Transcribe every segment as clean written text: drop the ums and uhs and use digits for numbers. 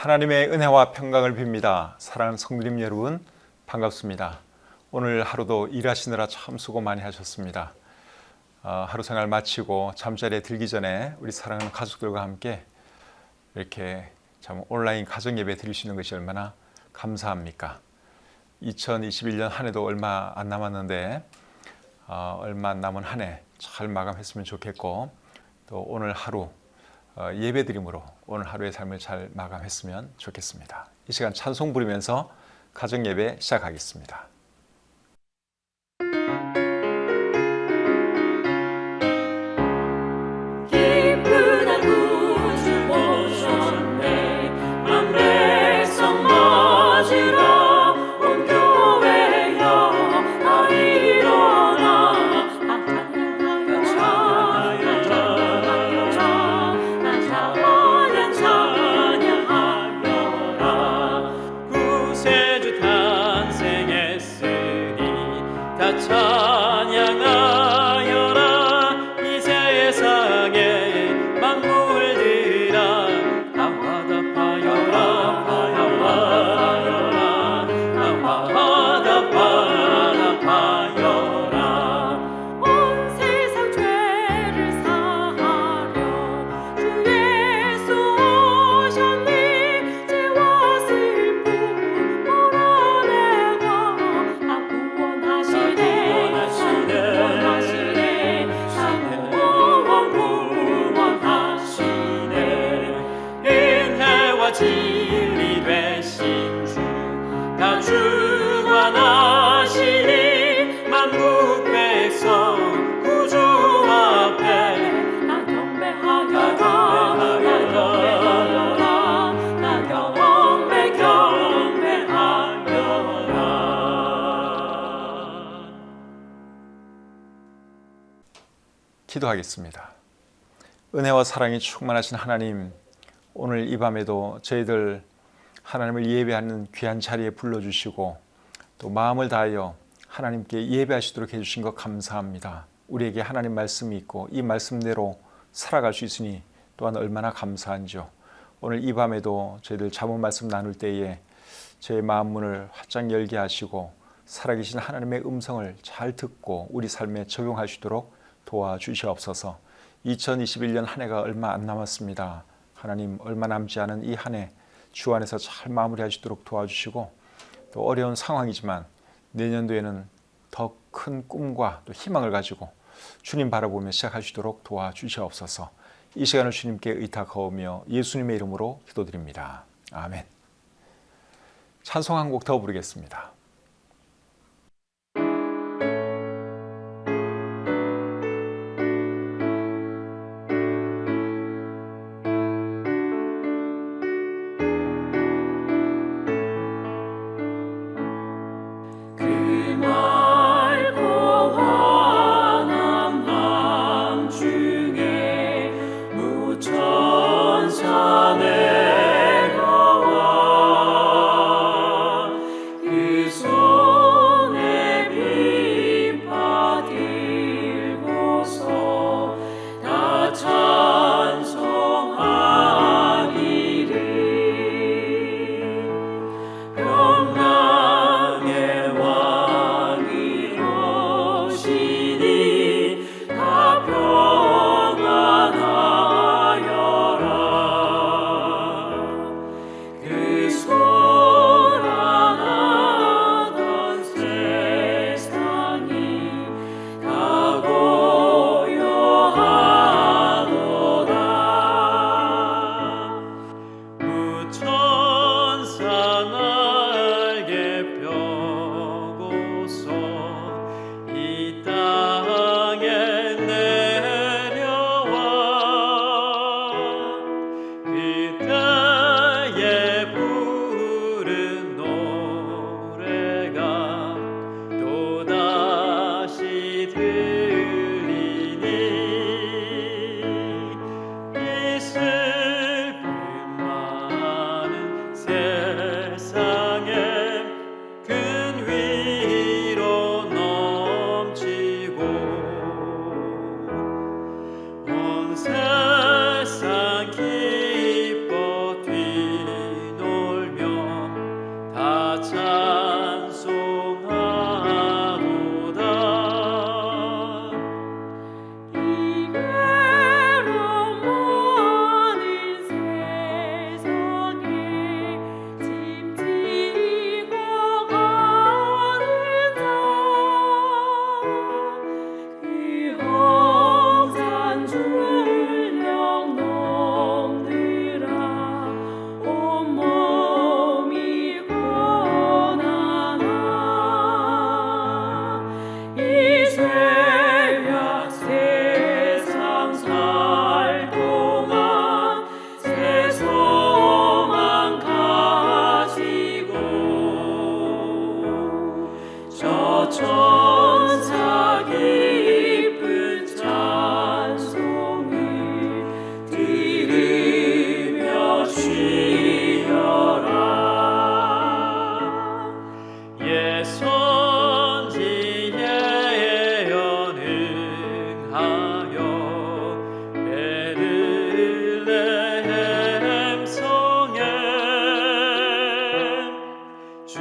하나님의 은혜와 평강을 빕니다. 사랑하는 성도님 여러분, 반갑습니다. 오늘 하루도 일하시느라 참 수고 많이 하셨습니다. 하루 생활 마치고 잠자리에 들기 전에 우리 사랑하는 가족들과 함께 이렇게 참 온라인 가정 예배 드릴 수 있는 것이 얼마나 감사합니까? 2021년 한 해도 얼마 안 남았는데 얼마 안 남은 한 해 잘 마감했으면 좋겠고, 또 오늘 하루 예배 드림으로 오늘 하루의 삶을 잘 마감했으면 좋겠습니다. 이 시간 찬송 부르면서 가정 예배 시작하겠습니다. 진리 되신 주 다 주관하시니 만국 백성 구주 앞에 나 경배하여라 나 경배하여라. 기도하겠습니다. 은혜와 사랑이 충만하신 하나님, 오늘 이 밤에도 저희들 하나님을 예배하는 귀한 자리에 불러주시고 또 마음을 다하여 하나님께 예배하시도록 해주신 것 감사합니다. 우리에게 하나님 말씀이 있고 이 말씀대로 살아갈 수 있으니 또한 얼마나 감사한지요. 오늘 이 밤에도 저희들 잠언 말씀 나눌 때에 저의 마음 문을 활짝 열게 하시고 살아계신 하나님의 음성을 잘 듣고 우리 삶에 적용하시도록 도와주시옵소서. 2021년 한 해가 얼마 안 남았습니다. 하나님, 얼마 남지 않은 이 한 해 주 안에서 잘 마무리하시도록 도와주시고, 또 어려운 상황이지만 내년도에는 더 큰 꿈과 또 희망을 가지고 주님 바라보며 시작하시도록 도와주시옵소서. 이 시간을 주님께 의탁하오며 예수님의 이름으로 기도드립니다. 아멘. 찬송 한 곡 더 부르겠습니다. 그 천사 깊은 찬송을 들으며 쉬어라. 예 선지 예언 응하여 베들레헴 성에 주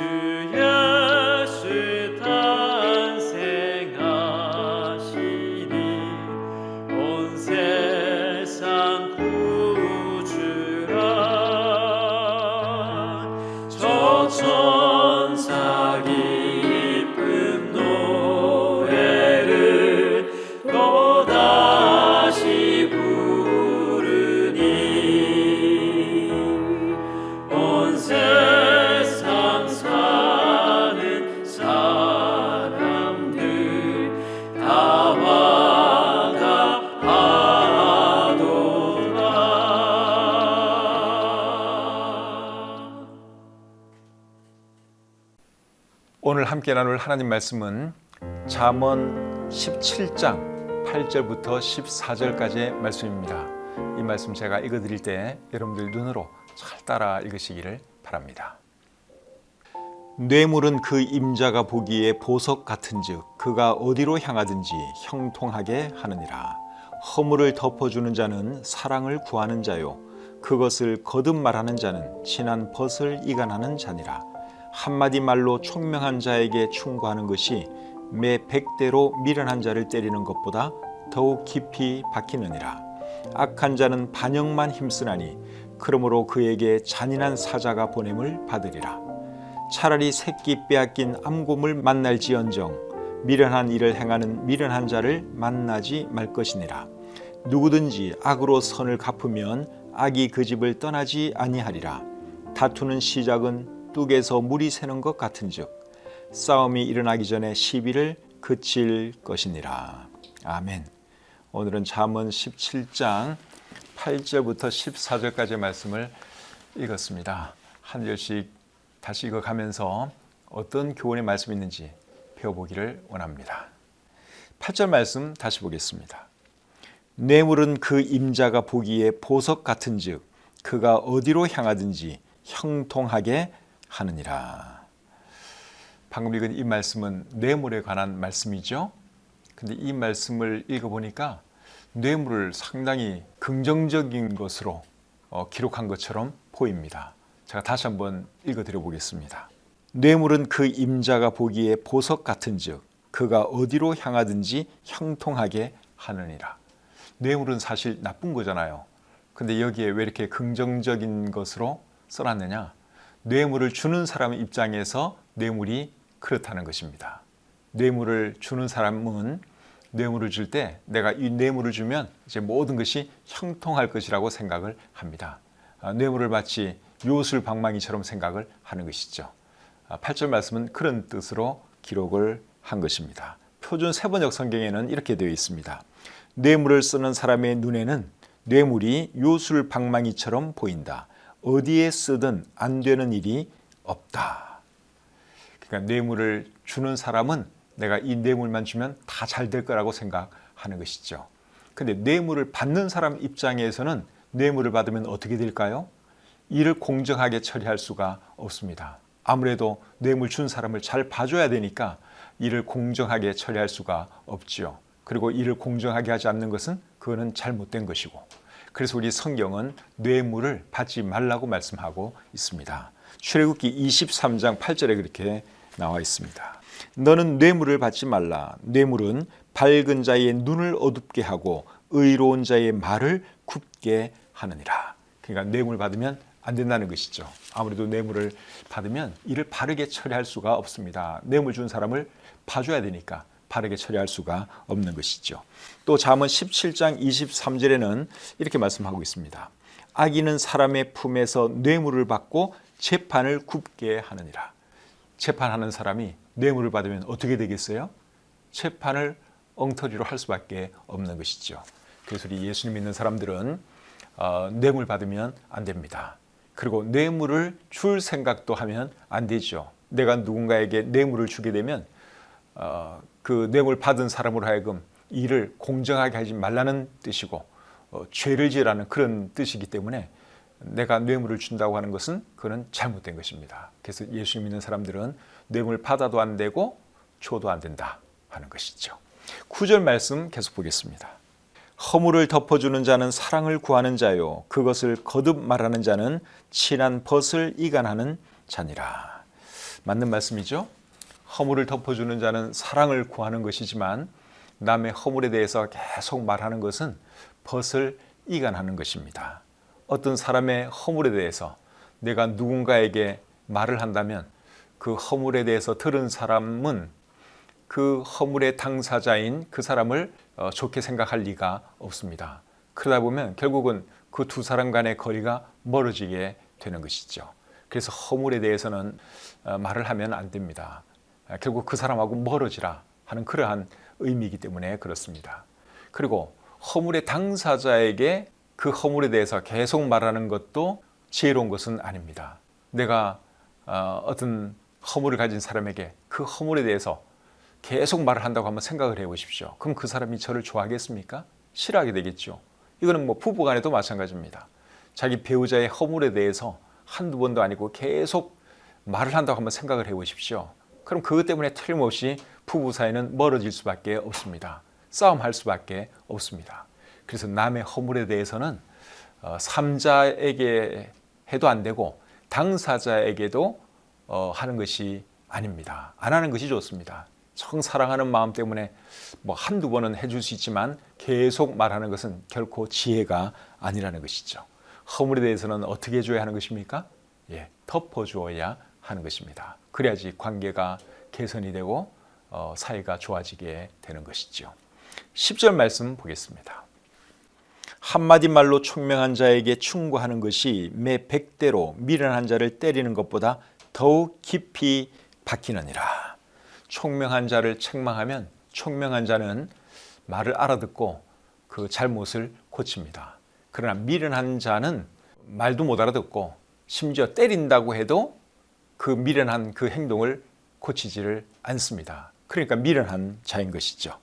예수 탄생하시니 온 세상 구주라. 저 천사 깊은 노래를 또다시 부르니 온 세상 사는 사람들 다 환갑하도다. 오늘 함께 나눌 하나님 말씀은 잠언 17장 8절부터 14절까지의 말씀입니다. 이 말씀 제가 읽어드릴 때 여러분들 눈으로 잘 따라 읽으시기를 바랍니다. 뇌물은 그 임자가 보기에 보석 같은즉 그가 어디로 향하든지 형통하게 하느니라. 허물을 덮어주는 자는 사랑을 구하는 자요 그것을 거듭 말하는 자는 진한 벗을 이간하는 자니라. 한마디 말로 총명한 자에게 충고하는 것이 매 100대로 미련한 자를 때리는 것보다 더욱 깊이 박히느니라. 악한 자는 반역만 힘쓰나니 그러므로 그에게 잔인한 사자가 보냄을 받으리라. 차라리 새끼 빼앗긴 암곰을 만날지언정 미련한 일을 행하는 미련한 자를 만나지 말 것이니라. 누구든지 악으로 선을 갚으면 악이 그 집을 떠나지 아니하리라. 다투는 시작은 뚝에서 물이 새는 것 같은즉 싸움이 일어나기 전에 시비를 그칠 것이니라. 아멘. 오늘은 잠언 17장 8절부터 14절까지의 말씀을 읽었습니다. 한 절씩 다시 읽어가면서 어떤 교훈의 말씀이 있는지 배워보기를 원합니다. 8절 말씀 다시 보겠습니다. 뇌물은 그 임자가 보기에 보석 같은즉 그가 어디로 향하든지 형통하게 하느니라. 방금 읽은 이 말씀은 뇌물에 관한 말씀이죠. 근데 이 말씀을 읽어보니까 뇌물을 상당히 긍정적인 것으로 기록한 것처럼 보입니다. 제가 다시 한번 읽어드려 보겠습니다. 뇌물은 그 임자가 보기에 보석 같은즉 그가 어디로 향하든지 형통하게 하느니라. 뇌물은 사실 나쁜 거잖아요. 근데 여기에 왜 이렇게 긍정적인 것으로 써놨느냐? 뇌물을 주는 사람 입장에서 뇌물이 그렇다는 것입니다. 뇌물을 주는 사람은 뇌물을 줄 때 내가 이 뇌물을 주면 이제 모든 것이 형통할 것이라고 생각을 합니다. 뇌물을 마치 요술방망이처럼 생각을 하는 것이죠. 8절 말씀은 그런 뜻으로 기록을 한 것입니다. 표준 세번역 성경에는 이렇게 되어 있습니다. 뇌물을 쓰는 사람의 눈에는 뇌물이 요술방망이처럼 보인다. 어디에 쓰든 안 되는 일이 없다. 그러니까 뇌물을 주는 사람은 내가 이 뇌물만 주면 다 잘 될 거라고 생각하는 것이죠. 근데 뇌물을 받는 사람 입장에서는 뇌물을 받으면 어떻게 될까요? 이를 공정하게 처리할 수가 없습니다. 아무래도 뇌물 준 사람을 잘 봐줘야 되니까 이를 공정하게 처리할 수가 없지요. 그리고 이를 공정하게 하지 않는 것은 그거는 잘못된 것이고, 그래서 우리 성경은 뇌물을 받지 말라고 말씀하고 있습니다. 출애굽기 23장 8절에 그렇게 나와 있습니다. 너는 뇌물을 받지 말라. 뇌물은 밝은 자의 눈을 어둡게 하고 의로운 자의 말을 굽게 하느니라. 그러니까 뇌물 받으면 안 된다는 것이죠. 아무래도 뇌물을 받으면 이를 바르게 처리할 수가 없습니다. 뇌물 준 사람을 봐줘야 되니까 바르게 처리할 수가 없는 것이죠. 또 잠언 17장 23절에는 이렇게 말씀하고 있습니다. 악인은 사람의 품에서 뇌물을 받고 재판을 굽게 하느니라. 재판하는 사람이 뇌물을 받으면 어떻게 되겠어요? 재판을 엉터리로 할 수밖에 없는 것이죠. 그래서 우리 예수님 믿는 사람들은 뇌물 받으면 안 됩니다. 그리고 뇌물을 줄 생각도 하면 안 되죠. 내가 누군가에게 뇌물을 주게 되면 그 뇌물 받은 사람으로 하여금 일을 공정하게 하지 말라는 뜻이고 죄를 지으라는 그런 뜻이기 때문에 내가 뇌물을 준다고 하는 것은 그건 잘못된 것입니다. 그래서 예수 믿는 사람들은 뇌물 받아도 안 되고 줘도 안 된다 하는 것이죠. 9절 말씀 계속 보겠습니다. 허물을 덮어주는 자는 사랑을 구하는 자요 그것을 거듭 말하는 자는 친한 벗을 이간하는 자니라. 맞는 말씀이죠. 허물을 덮어주는 자는 사랑을 구하는 것이지만 남의 허물에 대해서 계속 말하는 것은 벗을 이간하는 것입니다. 어떤 사람의 허물에 대해서 내가 누군가에게 말을 한다면 그 허물에 대해서 들은 사람은 그 허물의 당사자인 그 사람을 좋게 생각할 리가 없습니다. 그러다 보면 결국은 그 두 사람 간의 거리가 멀어지게 되는 것이죠. 그래서 허물에 대해서는 말을 하면 안 됩니다. 결국 그 사람하고 멀어지라 하는 그러한 의미이기 때문에 그렇습니다. 그리고 허물의 당사자에게 그 허물에 대해서 계속 말하는 것도 지혜로운 것은 아닙니다. 내가 어떤 허물을 가진 사람에게 그 허물에 대해서 계속 말을 한다고 한번 생각을 해보십시오. 그럼 그 사람이 저를 좋아하겠습니까? 싫어하게 되겠죠. 이거는 뭐 부부간에도 마찬가지입니다. 자기 배우자의 허물에 대해서 한두 번도 아니고 계속 말을 한다고 한번 생각을 해보십시오. 그럼 그것 때문에 틀림없이 부부 사이는 멀어질 수밖에 없습니다. 싸움할 수밖에 없습니다. 그래서 남의 허물에 대해서는 3자에게 해도 안 되고 당사자에게도 하는 것이 아닙니다. 안 하는 것이 좋습니다. 정 사랑하는 마음 때문에 뭐 한두 번은 해줄 수 있지만 계속 말하는 것은 결코 지혜가 아니라는 것이죠. 허물에 대해서는 어떻게 해줘야 하는 것입니까? 덮어주어야 하는 것입니다. 그래야지 관계가 개선이 되고 사이가 좋아지게 되는 것이죠. 10절 말씀 보겠습니다. 한마디 말로 총명한 자에게 충고하는 것이 매 100대로 미련한 자를 때리는 것보다 더욱 깊이 박히느니라. 총명한 자를 책망하면 총명한 자는 말을 알아듣고 그 잘못을 고칩니다. 그러나 미련한 자는 말도 못 알아듣고 심지어 때린다고 해도 그 미련한 그 행동을 고치지를 않습니다. 그러니까 미련한 자인 것이죠.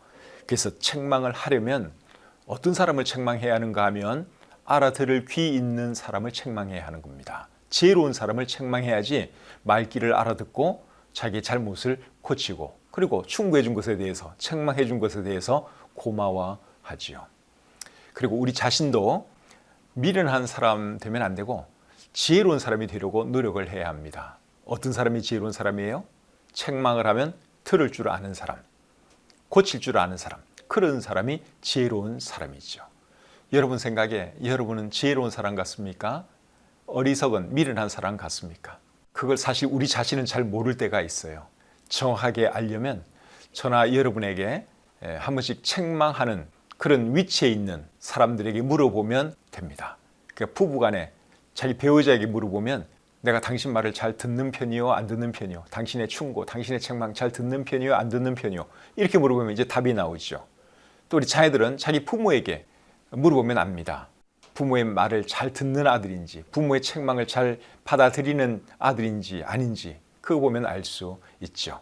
그래서 책망을 하려면 어떤 사람을 책망해야 하는가 하면 알아들을 귀 있는 사람을 책망해야 하는 겁니다. 지혜로운 사람을 책망해야지 말귀를 알아듣고 자기의 잘못을 고치고 그리고 충고해 준 것에 대해서 책망해 준 것에 대해서 고마워하지요. 그리고 우리 자신도 미련한 사람 되면 안 되고 지혜로운 사람이 되려고 노력을 해야 합니다. 어떤 사람이 지혜로운 사람이에요? 책망을 하면 들을 줄 아는 사람, 고칠 줄 아는 사람, 그런 사람이 지혜로운 사람이죠. 여러분 생각에 여러분은 지혜로운 사람 같습니까? 어리석은 미련한 사람 같습니까? 그걸 사실 우리 자신은 잘 모를 때가 있어요. 정확하게 알려면 저나 여러분에게 한 번씩 책망하는 그런 위치에 있는 사람들에게 물어보면 됩니다. 그러니까 부부간에 자기 배우자에게 물어보면 내가 당신 말을 잘 듣는 편이요, 안 듣는 편이요, 당신의 충고, 당신의 책망 잘 듣는 편이요, 안 듣는 편이요, 이렇게 물어보면 이제 답이 나오죠. 또 우리 자녀들은 자기 부모에게 물어보면 압니다. 부모의 말을 잘 듣는 아들인지, 부모의 책망을 잘 받아들이는 아들인지 아닌지 그거 보면 알 수 있죠.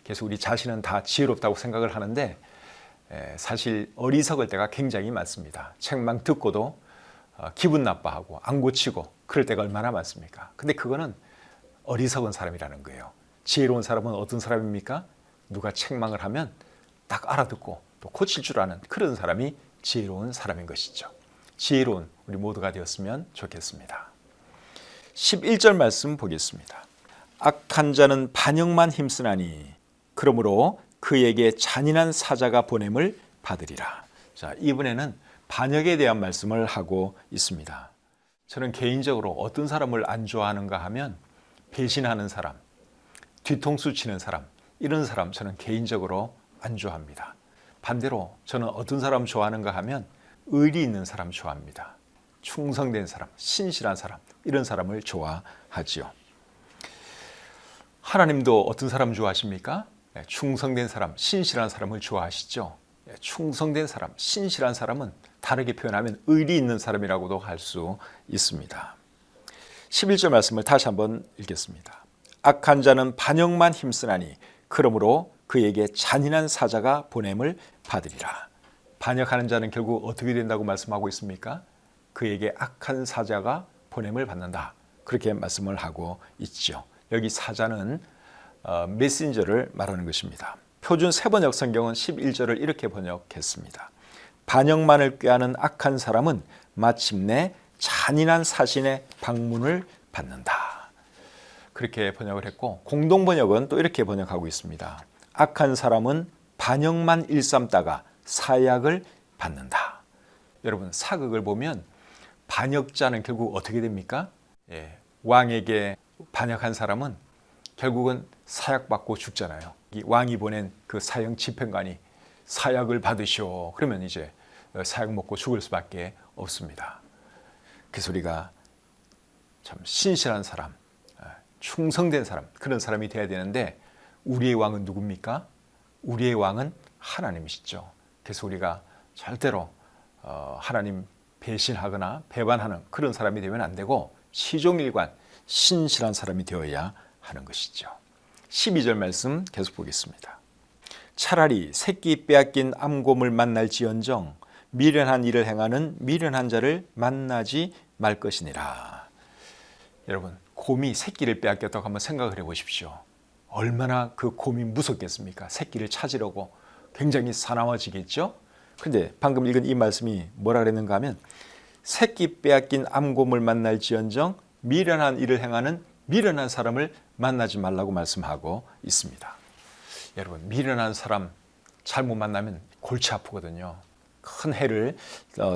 그래서 우리 자신은 다 지혜롭다고 생각을 하는데 사실 어리석을 때가 굉장히 많습니다. 책망 듣고도 기분 나빠하고 안 고치고 그럴 때가 얼마나 많습니까? 근데 그거는 어리석은 사람이라는 거예요. 지혜로운 사람은 어떤 사람입니까? 누가 책망을 하면 딱 알아듣고 또 고칠 줄 아는 그런 사람이 지혜로운 사람인 것이죠. 지혜로운 우리 모두가 되었으면 좋겠습니다. 11절 말씀 보겠습니다. 악한 자는 반역만 힘쓰나니 그러므로 그에게 잔인한 사자가 보냄을 받으리라. 자, 이번에는 반역에 대한 말씀을 하고 있습니다. 저는 개인적으로 어떤 사람을 안 좋아하는가 하면 배신하는 사람, 뒤통수 치는 사람, 이런 사람 저는 개인적으로 안 좋아합니다. 반대로 저는 어떤 사람 좋아하는가 하면 의리 있는 사람 좋아합니다. 충성된 사람, 신실한 사람, 이런 사람을 좋아하지요. 하나님도 어떤 사람 좋아하십니까? 충성된 사람, 신실한 사람을 좋아하시죠. 충성된 사람, 신실한 사람은 다르게 표현하면 의리 있는 사람이라고도 할 수 있습니다. 11절 말씀을 다시 한번 읽겠습니다. 악한 자는 반역만 힘쓰나니 그러므로 그에게 잔인한 사자가 보냄을 받으리라. 반역하는 자는 결국 어떻게 된다고 말씀하고 있습니까? 그에게 악한 사자가 보냄을 받는다. 그렇게 말씀을 하고 있죠. 여기 사자는 메신저를 말하는 것입니다. 표준 세번역 성경은 11절을 이렇게 번역했습니다. 반역만을 꾀하는 악한 사람은 마침내 잔인한 사신의 방문을 받는다. 그렇게 번역을 했고, 공동번역은 또 이렇게 번역하고 있습니다. 악한 사람은 반역만 일삼다가 사약을 받는다. 여러분, 사극을 보면 반역자는 결국 어떻게 됩니까? 왕에게 반역한 사람은 결국은 사약받고 죽잖아요. 이 왕이 보낸 그 사형 집행관이 사약을 받으시오. 그러면 이제 사약 먹고 죽을 수밖에 없습니다. 그래서 우리가 참 신실한 사람, 충성된 사람, 그런 사람이 돼야 되는데 우리의 왕은 누굽니까? 우리의 왕은 하나님이시죠. 그래서 우리가 절대로 하나님 배신하거나 배반하는 그런 사람이 되면 안 되고 시종일관 신실한 사람이 되어야 하는 것이죠. 12절 말씀 계속 보겠습니다. 차라리 새끼 빼앗긴 암곰을 만날지언정 미련한 일을 행하는 미련한 자를 만나지 말 것이니라. 여러분, 곰이 새끼를 빼앗겼다고 한번 생각을 해보십시오. 얼마나 그 곰이 무섭겠습니까? 새끼를 찾으려고 굉장히 사나워지겠죠? 근데 방금 읽은 이 말씀이 뭐라 그랬는가 하면 새끼 빼앗긴 암곰을 만날지언정 미련한 일을 행하는 미련한 사람을 만나지 말라고 말씀하고 있습니다. 여러분, 미련한 사람 잘못 만나면 골치 아프거든요. 큰 해를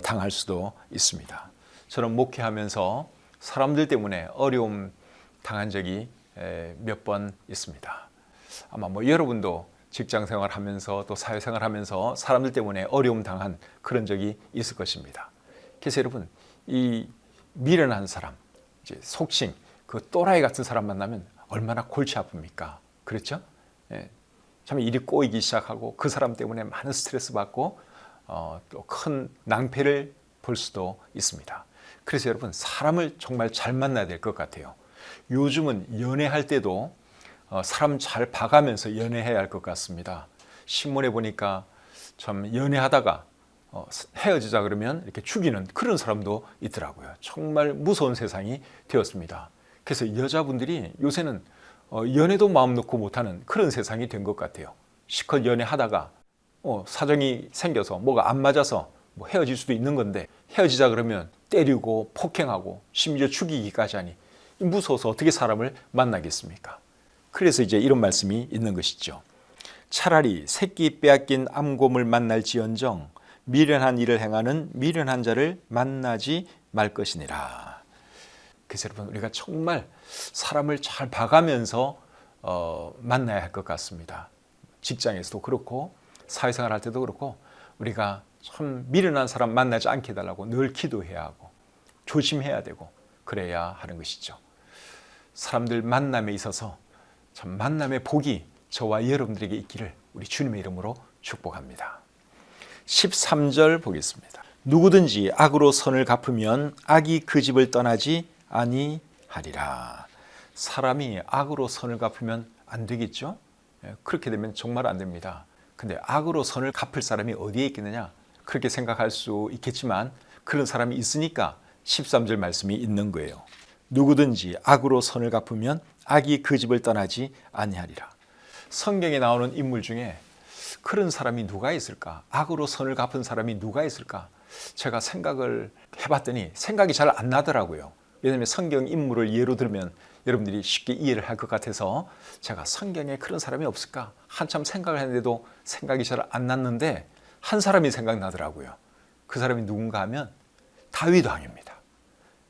당할 수도 있습니다. 저는 목회하면서 사람들 때문에 어려움 당한 적이 몇 번 있습니다. 아마 여러분도 직장생활 하면서 또 사회생활 하면서 사람들 때문에 어려움 당한 그런 적이 있을 것입니다. 그래서 여러분, 이 미련한 사람, 이제 속칭 그 또라이 같은 사람 만나면 얼마나 골치 아픕니까? 그렇죠? 참 일이 꼬이기 시작하고 그 사람 때문에 많은 스트레스 받고 또 큰 낭패를 볼 수도 있습니다. 그래서 여러분, 사람을 정말 잘 만나야 될 것 같아요. 요즘은 연애할 때도 사람 잘 봐가면서 연애해야 할 것 같습니다. 신문에 보니까 참 연애하다가 헤어지자 그러면 이렇게 죽이는 그런 사람도 있더라고요. 정말 무서운 세상이 되었습니다. 그래서 여자분들이 요새는 연애도 마음 놓고 못하는 그런 세상이 된 것 같아요. 실컷 연애하다가 사정이 생겨서 뭐가 안 맞아서 헤어질 수도 있는 건데 헤어지자 그러면 때리고 폭행하고 심지어 죽이기까지 하니 무서워서 어떻게 사람을 만나겠습니까? 그래서 이제 이런 말씀이 있는 것이죠. 차라리 새끼 빼앗긴 암곰을 만날지언정 미련한 일을 행하는 미련한 자를 만나지 말 것이니라. 그래서 여러분, 우리가 정말 사람을 잘 봐가면서 만나야 할 것 같습니다. 직장에서도 그렇고 사회생활 할 때도 그렇고 우리가 참 미련한 사람 만나지 않게 해달라고 늘 기도해야 하고 조심해야 되고 그래야 하는 것이죠. 사람들 만남에 있어서 참 만남의 복이 저와 여러분들에게 있기를 우리 주님의 이름으로 축복합니다. 13절 보겠습니다. 누구든지 악으로 선을 갚으면 악이 그 집을 떠나지 아니하리라. 사람이 악으로 선을 갚으면 안 되겠죠? 그렇게 되면 정말 안 됩니다. 근데 악으로 선을 갚을 사람이 어디에 있겠느냐? 그렇게 생각할 수 있겠지만 그런 사람이 있으니까 13절 말씀이 있는 거예요. 누구든지 악으로 선을 갚으면 악이 그 집을 떠나지 아니하리라. 성경에 나오는 인물 중에 그런 사람이 누가 있을까? 악으로 선을 갚은 사람이 누가 있을까? 제가 생각을 해봤더니 생각이 잘 안 나더라고요. 왜냐하면 성경 인물을 예로 들면 여러분들이 쉽게 이해를 할 것 같아서 제가 성경에 그런 사람이 없을까 한참 생각을 했는데도 생각이 잘 안 났는데 한 사람이 생각나더라고요. 그 사람이 누군가 하면 다윗 왕입니다.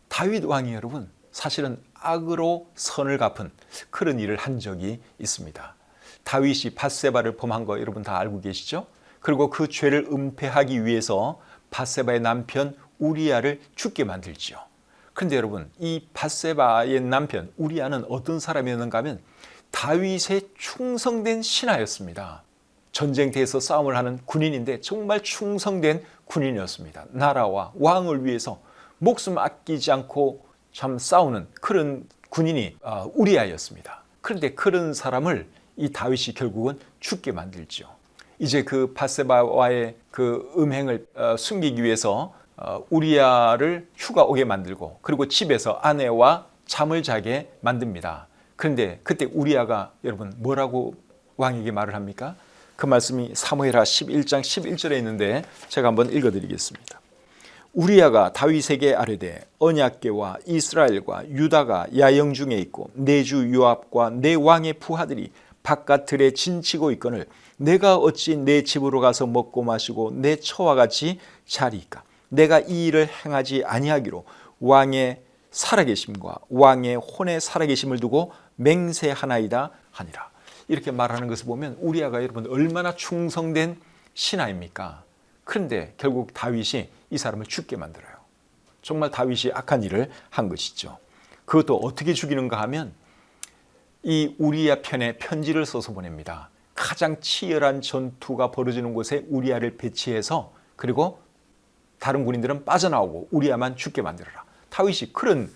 다윗 왕이 여러분 사실은 악으로 선을 갚은 그런 일을 한 적이 있습니다. 다윗이 밧세바를 범한 거 여러분 다 알고 계시죠? 그리고 그 죄를 은폐하기 위해서 밧세바의 남편 우리아를 죽게 만들지요. 그런데 여러분 이 밧세바의 남편 우리아는 어떤 사람이었는가 하면 다윗의 충성된 신하였습니다. 전쟁터에서 싸움을 하는 군인인데 정말 충성된 군인이었습니다. 나라와 왕을 위해서 목숨 아끼지 않고 참 싸우는 그런 군인이 우리아였습니다. 그런데 그런 사람을 이 다윗이 결국은 죽게 만들죠. 이제 그 밧세바와의 그 음행을 숨기기 위해서 우리아를 휴가 오게 만들고 그리고 집에서 아내와 잠을 자게 만듭니다. 그런데 그때 우리아가 여러분 뭐라고 왕에게 말을 합니까? 그 말씀이 사무엘하 11장 11절에 있는데 제가 한번 읽어드리겠습니다. 우리아가 다윗에게 아뢰되 언약궤와 이스라엘과 유다가 야영 중에 있고 내 주 요압과 내 왕의 부하들이 바깥 들에 진치고 있거늘 내가 어찌 내 집으로 가서 먹고 마시고 내 처와 같이 자리이까? 내가 이 일을 행하지 아니하기로 왕의 살아계심과 왕의 혼의 살아계심을 두고 맹세하나이다 하니라. 이렇게 말하는 것을 보면 우리아가 여러분 얼마나 충성된 신하입니까? 그런데 결국 다윗이 이 사람을 죽게 만들어요. 정말 다윗이 악한 일을 한 것이죠. 그것도 어떻게 죽이는가 하면 이 우리아 편에 편지를 써서 보냅니다. 가장 치열한 전투가 벌어지는 곳에 우리아를 배치해서 그리고 다른 군인들은 빠져나오고 우리아만 죽게 만들어라. 다윗이 그런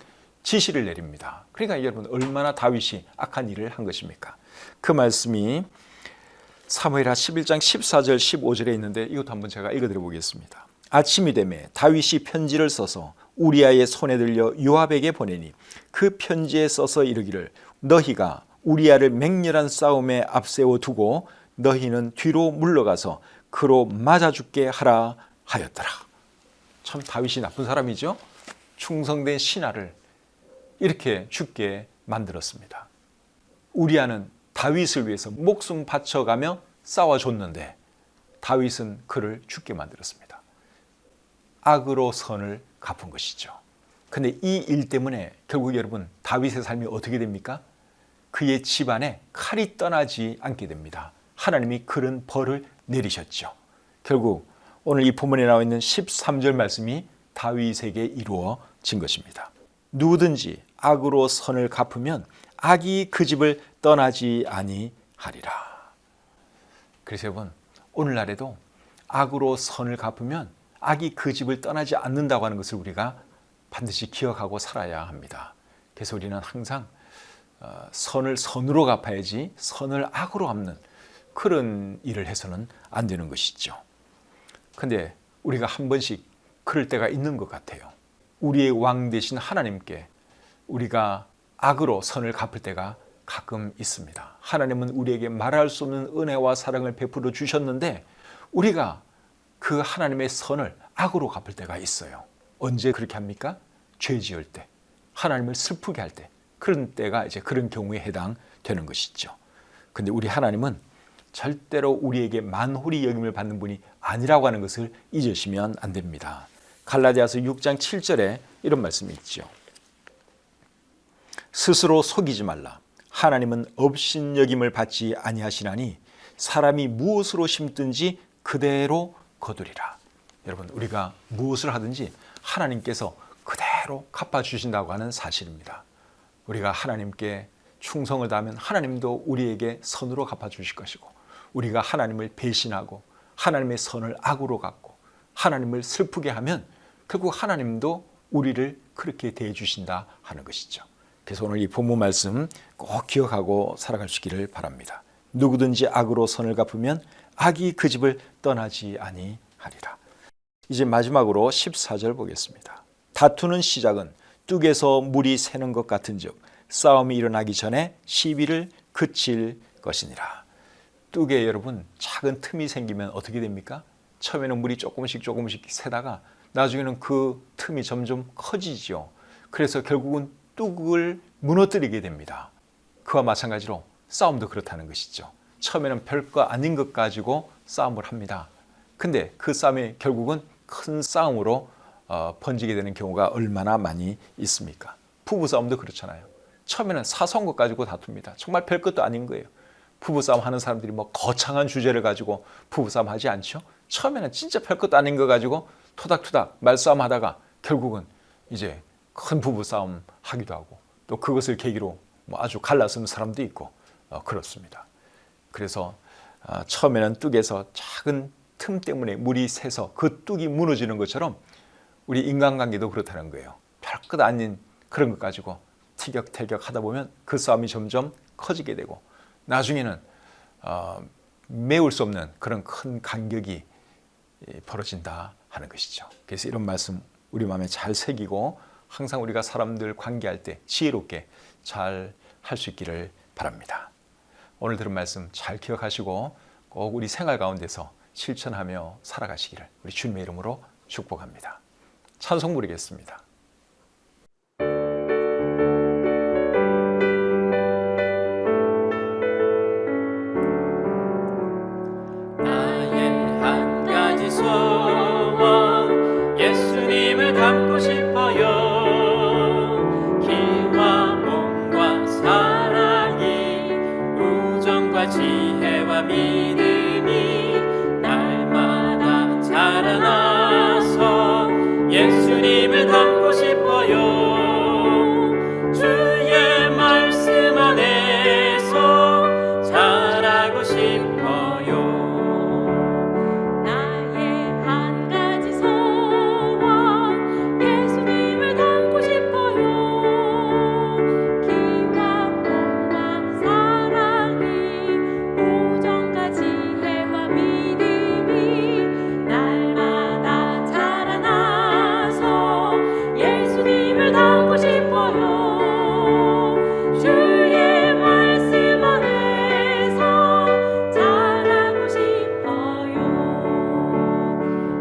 지시를 내립니다. 그러니까 여러분 얼마나 다윗이 악한 일을 한 것입니까? 그 말씀이 사무엘하 11장 14절 15절에 있는데 이것도 한번 제가 읽어드려 보겠습니다. 아침이 되매 다윗이 편지를 써서 우리아의 손에 들려 요압에게 보내니 그 편지에 써서 이르기를 너희가 우리아를 맹렬한 싸움에 앞세워 두고 너희는 뒤로 물러가서 그로 맞아 죽게 하라 하였더라. 참 다윗이 나쁜 사람이죠. 충성된 신하를 이렇게 죽게 만들었습니다. 우리아는 다윗을 위해서 목숨 바쳐가며 싸워줬는데 다윗은 그를 죽게 만들었습니다. 악으로 선을 갚은 것이죠. 그런데 이 일 때문에 결국 여러분 다윗의 삶이 어떻게 됩니까? 그의 집안에 칼이 떠나지 않게 됩니다. 하나님이 그런 벌을 내리셨죠. 결국 오늘 이 본문에 나와 있는 13절 말씀이 다윗에게 이루어진 것입니다. 누구든지 악으로 선을 갚으면 악이 그 집을 떠나지 아니하리라. 그래서 여러분 오늘날에도 악으로 선을 갚으면 악이 그 집을 떠나지 않는다고 하는 것을 우리가 반드시 기억하고 살아야 합니다. 그래서 우리는 항상 선을 선으로 갚아야지 선을 악으로 갚는 그런 일을 해서는 안 되는 것이죠. 그런데 우리가 한 번씩 그럴 때가 있는 것 같아요. 우리의 왕 되신 하나님께 우리가 악으로 선을 갚을 때가 가끔 있습니다. 하나님은 우리에게 말할 수 없는 은혜와 사랑을 베풀어 주셨는데 우리가 그 하나님의 선을 악으로 갚을 때가 있어요. 언제 그렇게 합니까? 죄 지을 때, 하나님을 슬프게 할 때, 그런 때가 이제 그런 경우에 해당되는 것이죠. 근데 우리 하나님은 절대로 우리에게 만홀히 여김을 받는 분이 아니라고 하는 것을 잊으시면 안 됩니다. 갈라디아서 6장 7절에 이런 말씀이 있죠. 스스로 속이지 말라. 하나님은 업신여김을 받지 아니하시나니 사람이 무엇으로 심든지 그대로 거두리라. 여러분 우리가 무엇을 하든지 하나님께서 그대로 갚아주신다고 하는 사실입니다. 우리가 하나님께 충성을 다하면 하나님도 우리에게 선으로 갚아주실 것이고 우리가 하나님을 배신하고 하나님의 선을 악으로 갚고 하나님을 슬프게 하면 결국 하나님도 우리를 그렇게 대해 주신다 하는 것이죠. 그래서 오늘 이 본문 말씀 꼭 기억하고 살아가시기를 바랍니다. 누구든지 악으로 선을 갚으면 악이 그 집을 떠나지 아니하리라. 이제 마지막으로 14절 보겠습니다. 다투는 시작은 뚝에서 물이 새는 것 같은즉 싸움이 일어나기 전에 시비를 그칠 것이니라. 뚝에 여러분 작은 틈이 생기면 어떻게 됩니까? 처음에는 물이 조금씩 새다가 나중에는 그 틈이 점점 커지죠. 그래서 결국은 뚝을 무너뜨리게 됩니다. 그와 마찬가지로 싸움도 그렇다는 것이죠. 처음에는 별거 아닌 것 가지고 싸움을 합니다. 근데 그 싸움이 결국은 큰 싸움으로 번지게 되는 경우가 얼마나 많이 있습니까? 부부싸움도 그렇잖아요. 처음에는 사소한 것 가지고 다툽니다. 정말 별것도 아닌 거예요. 부부싸움 하는 사람들이 뭐 거창한 주제를 가지고 부부싸움 하지 않죠? 처음에는 진짜 별것도 아닌 거 가지고 토닥토닥 말싸움 하다가 결국은 이제 큰 부부싸움 하기도 하고 또 그것을 계기로 뭐 아주 갈라서는 사람도 있고 그렇습니다. 그래서 처음에는 뚝에서 작은 틈 때문에 물이 새서 그 뚝이 무너지는 것처럼 우리 인간관계도 그렇다는 거예요. 별것 아닌 그런 것 가지고 티격태격 하다 보면 그 싸움이 점점 커지게 되고 나중에는 메울 수 없는 그런 큰 간격이 벌어진다 하는 것이죠. 그래서 이런 말씀 우리 마음에 잘 새기고 항상 우리가 사람들 관계할 때 지혜롭게 잘 할 수 있기를 바랍니다. 오늘 들은 말씀 잘 기억하시고 꼭 우리 생활 가운데서 실천하며 살아가시기를 우리 주님의 이름으로 축복합니다. 찬송 부르겠습니다. 나의 한 가지 소원 예수님을 닮고 싶어요. 기와 몸과 사랑이 우정과 지혜와 믿음이 날마다 자라나서 예수님을 닮고 싶어요. 주의 말씀 안에서 자라고 싶어요. 나의 한 가지 소원 예수님을 닮고 싶어요. 기와 몸과 사랑이 우정과 지혜와 믿음이 날마다 자라나서 예수님을 닮고 싶어요. 주의 말씀 안에서 자라고 싶어요.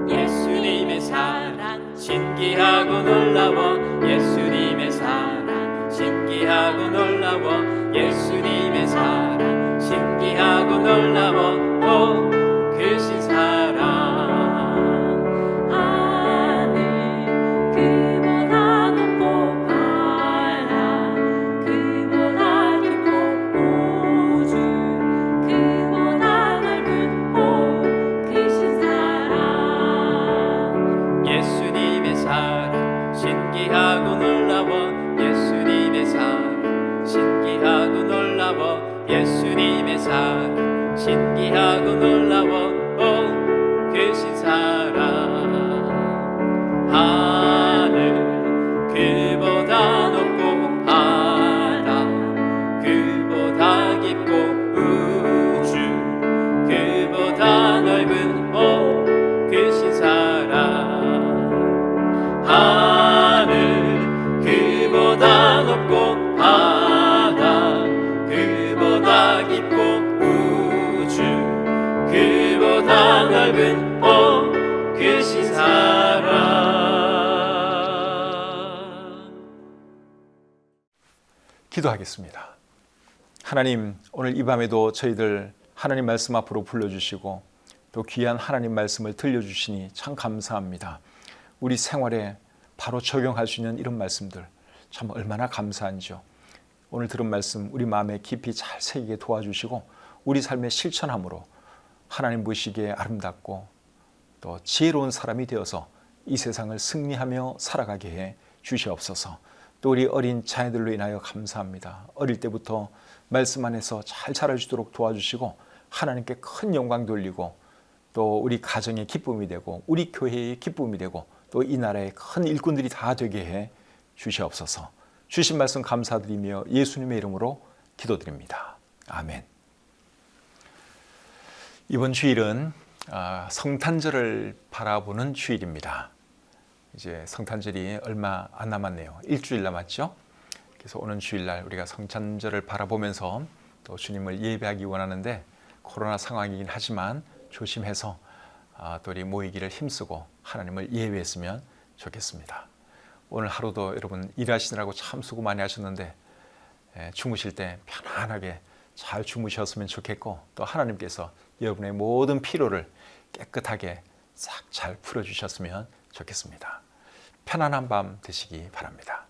예수님의 사랑 신기하고 놀라워. 예수님의 사랑 신기하고 놀라워. 예수님의 사랑 신기하고 놀라워. 오 크신 사랑 하늘 그보다 높고 바다 그보다 깊고 우주 그보다 넓은 오 크신 사랑 예수님의 사랑 신기하고 놀라워. 예수님의 사랑 신기하고 놀라워. 예수님의 사랑 신기하고 놀라워. 오 크신 사랑 하늘 그보다 높고 바다 그보다 깊고 우주 그보다 넓은 오 크신 사랑 하늘 그보다 높고 바다 그보다 깊고 우주 그보다 넓은 오 크신 사랑. 기도하겠습니다. 하나님, 오늘 이 밤에도 저희들 하나님 말씀 앞으로 불러주시고 또 귀한 하나님 말씀을 들려주시니 참 감사합니다. 우리 생활에 바로 적용할 수 있는 이런 말씀들 참 얼마나 감사한지요. 오늘 들은 말씀 우리 마음에 깊이 잘 새기게 도와주시고 우리 삶의 실천함으로 하나님 보시기에 아름답고 또 지혜로운 사람이 되어서 이 세상을 승리하며 살아가게 해 주시옵소서. 또 우리 어린 자녀들로 인하여 감사합니다. 어릴 때부터 말씀 안에서 잘 자라주도록 도와주시고 하나님께 큰 영광 돌리고 또 우리 가정의 기쁨이 되고 우리 교회의 기쁨이 되고 또 이 나라의 큰 일꾼들이 다 되게 해 주시옵소서. 주신 말씀 감사드리며 예수님의 이름으로 기도드립니다. 아멘. 이번 주일은 성탄절을 바라보는 주일입니다. 이제 성탄절이 얼마 안 남았네요. 일주일 남았죠. 그래서 오는 주일날 우리가 성탄절을 바라보면서 또 주님을 예배하기 원하는데 코로나 상황이긴 하지만 조심해서 또 우리 모이기를 힘쓰고 하나님을 예배했으면 좋겠습니다. 오늘 하루도 여러분 일하시느라고 참 수고 많이 하셨는데 주무실 때 편안하게 잘 주무셨으면 좋겠고, 또 하나님께서 여러분의 모든 피로를 깨끗하게 싹 잘 풀어주셨으면 좋겠습니다. 편안한 밤 되시기 바랍니다.